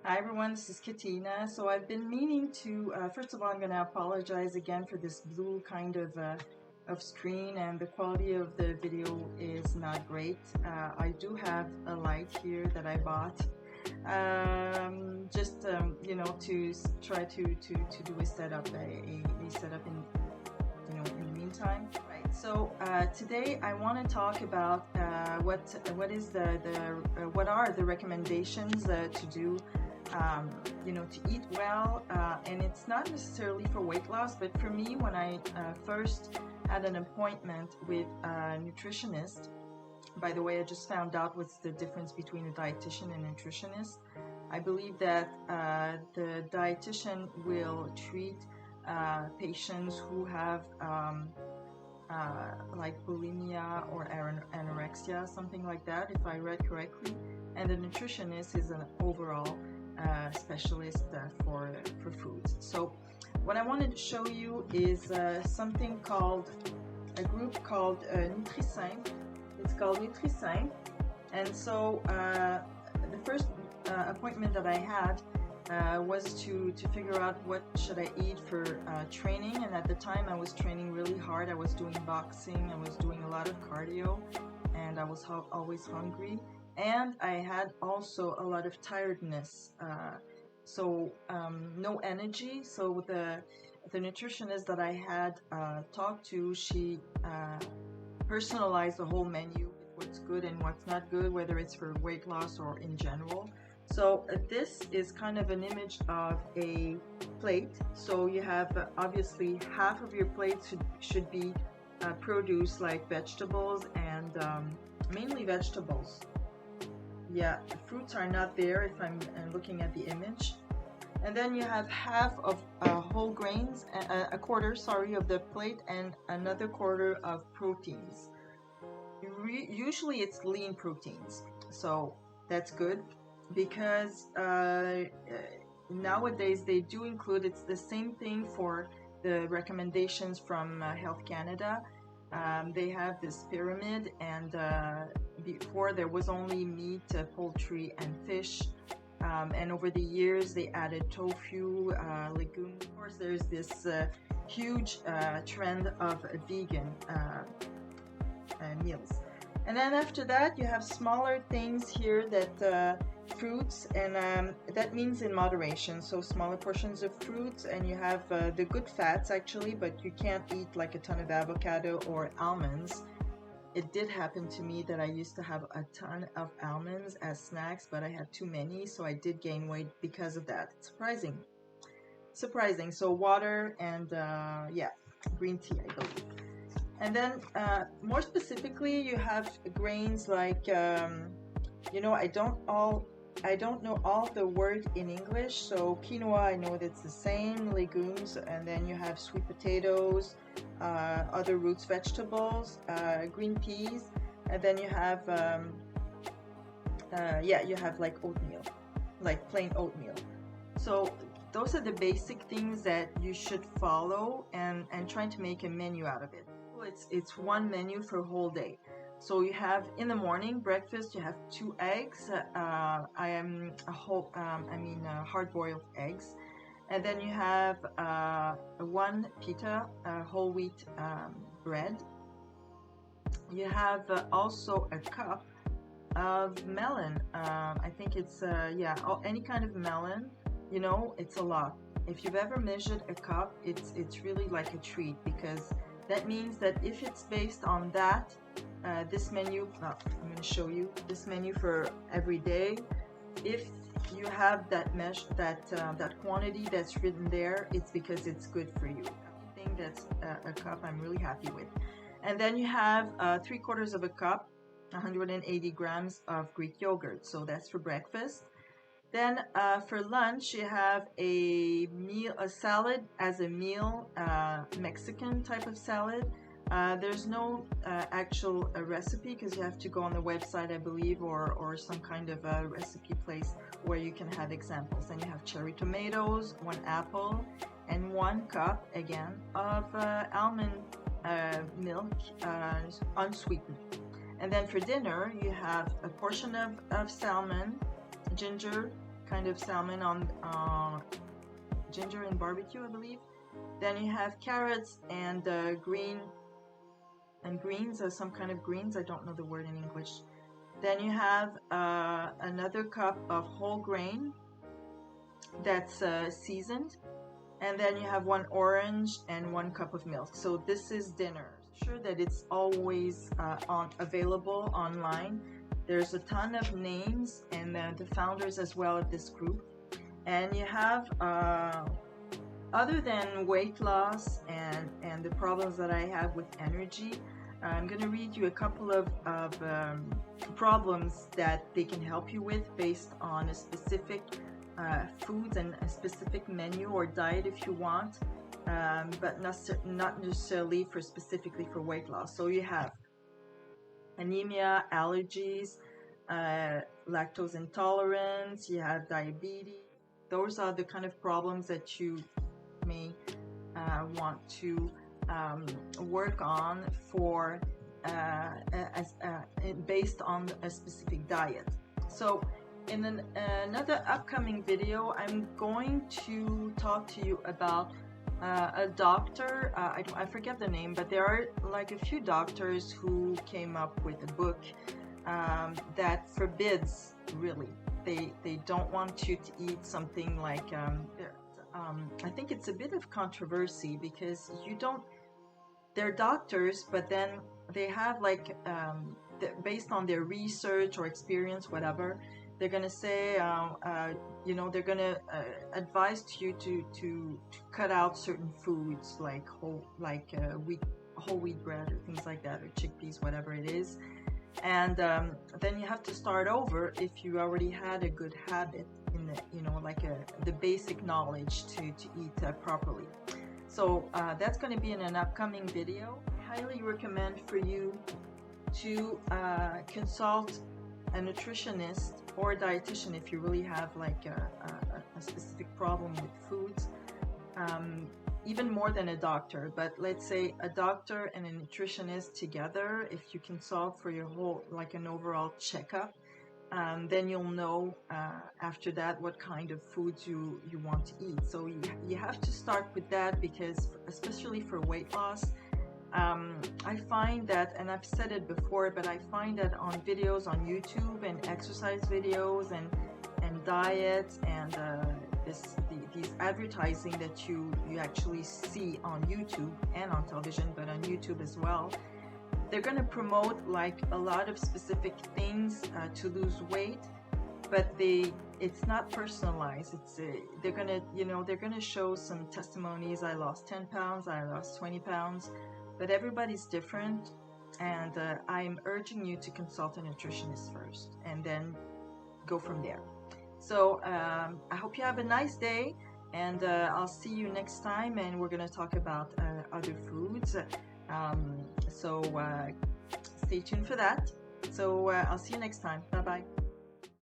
Hi everyone, this is Katina. So I've been meaning to, first of all, I'm going to apologize again for this blue kind of screen, and the quality of the video is not great. I do have a light here that I bought, to try to do a setup, a setup in the meantime. Right. So today I want to talk about what are the recommendations to do. To eat well, and it's not necessarily for weight loss, but for me, when I first had an appointment with a nutritionist. By the way, I just found out what's the difference between a dietitian and a nutritionist. I believe that the dietitian will treat patients who have like bulimia or anorexia, something like that, if I read correctly. And the nutritionist is an overall specialist for foods. So what I wanted to show you is something called a group called Nutrisimple. It's called Nutrisimple, and so the first appointment that I had was to figure out what should I eat for training. And at the time I was training really hard. I was doing boxing, I was doing a lot of cardio, and I was always hungry. And I had also a lot of tiredness, no energy. So the nutritionist that I had talked to, she personalized the whole menu with what's good and what's not good, whether it's for weight loss or in general. So this is kind of an image of a plate. So you have obviously half of your plate should be produce like vegetables and mainly vegetables. Yeah, the fruits are not there if I'm looking at the image. And then you have half of whole grains, a quarter, of the plate, and another quarter of proteins. Usually it's lean proteins, so that's good, because nowadays they do include, it's the same thing for the recommendations from Health Canada. They have this pyramid, and before there was only meat, poultry, and fish, and over the years they added tofu, legumes. Of course, there's this huge trend of vegan meals. And then after that you have smaller things here, that fruits, and that means in moderation, so smaller portions of fruits. And you have the good fats actually, but you can't eat like a ton of avocado or almonds. It did happen to me that I used to have a ton of almonds as snacks, but I had too many, so I did gain weight because of that. Surprising. So water and green tea, I believe. And then more specifically, you have grains like I don't know all the word in English. So quinoa, I know that's the same, legumes, and then you have sweet potatoes, other roots vegetables, green peas, and then you have you have like oatmeal, like plain oatmeal. So those are the basic things that you should follow, and trying to make a menu out of it. It's one menu for a whole day. So you have in the morning breakfast, you have 2 eggs. Hard-boiled eggs, and then you have 1 pita, whole wheat bread. You have also a cup of melon. I think it's any kind of melon. It's a lot. If you've ever measured a cup, it's really like a treat, because that means that if it's based on that, this menu, I'm going to show you this menu for every day. If you have that that quantity that's written there, it's because it's good for you. Everything that's a cup, I'm really happy with. And then you have 3/4 of a cup, 180 grams of Greek yogurt. So that's for breakfast. Then for lunch, you have a salad as a meal, Mexican type of salad. There's no actual recipe, because you have to go on the website, I believe, or some kind of a recipe place where you can have examples. And you have cherry tomatoes, 1 apple, and 1 cup again of almond milk, unsweetened. And then for dinner, you have a portion of salmon, ginger, kind of salmon on ginger and barbecue, I believe. Then you have carrots and greens, some kind of greens. I don't know the word in English. Then you have another cup of whole grain that's seasoned. And then you have 1 orange and 1 cup of milk. So this is dinner. Sure that it's always available online. There's a ton of names and the founders as well of this group. And you have, other than weight loss and the problems that I have with energy, I'm going to read you a couple of problems that they can help you with based on a specific foods and a specific menu or diet if you want, but not necessarily specifically for weight loss. So you have anemia, allergies, lactose intolerance, you have diabetes. Those are the kind of problems that you may want to work on for based on a specific diet. So in another upcoming video, I'm going to talk to you about a doctor. I forget the name, but there are like a few doctors who came up with a book that forbids, really. They don't want you to eat something like, I think it's a bit of controversy because they're doctors, but then they have like, based on their research or experience, whatever, they're going to say, they're going to advise you to cut out certain foods like whole wheat bread or things like that, or chickpeas, whatever it is. And then you have to start over if you already had a good habit in the basic knowledge to eat properly. So that's going to be in an upcoming video. I highly recommend for you to consult a nutritionist or a dietitian if you really have like a specific problem with foods, even more than a doctor. But let's say a doctor and a nutritionist together, if you consult for your whole, like an overall checkup, then you'll know after that what kind of foods you want to eat. So you have to start with that, because especially for weight loss, I find that, and I've said it before, but I find that on videos on YouTube and exercise videos and diets and these advertising that you actually see on YouTube and on television, but on YouTube as well, they're going to promote like a lot of specific things to lose weight, but it's not personalized. They're gonna show some testimonies. I lost 10 pounds, I lost 20 pounds, but everybody's different, and I'm urging you to consult a nutritionist first and then go from there. So I hope you have a nice day, and I'll see you next time, and we're going to talk about other foods. So stay tuned for that. So I'll see you next time. Bye bye.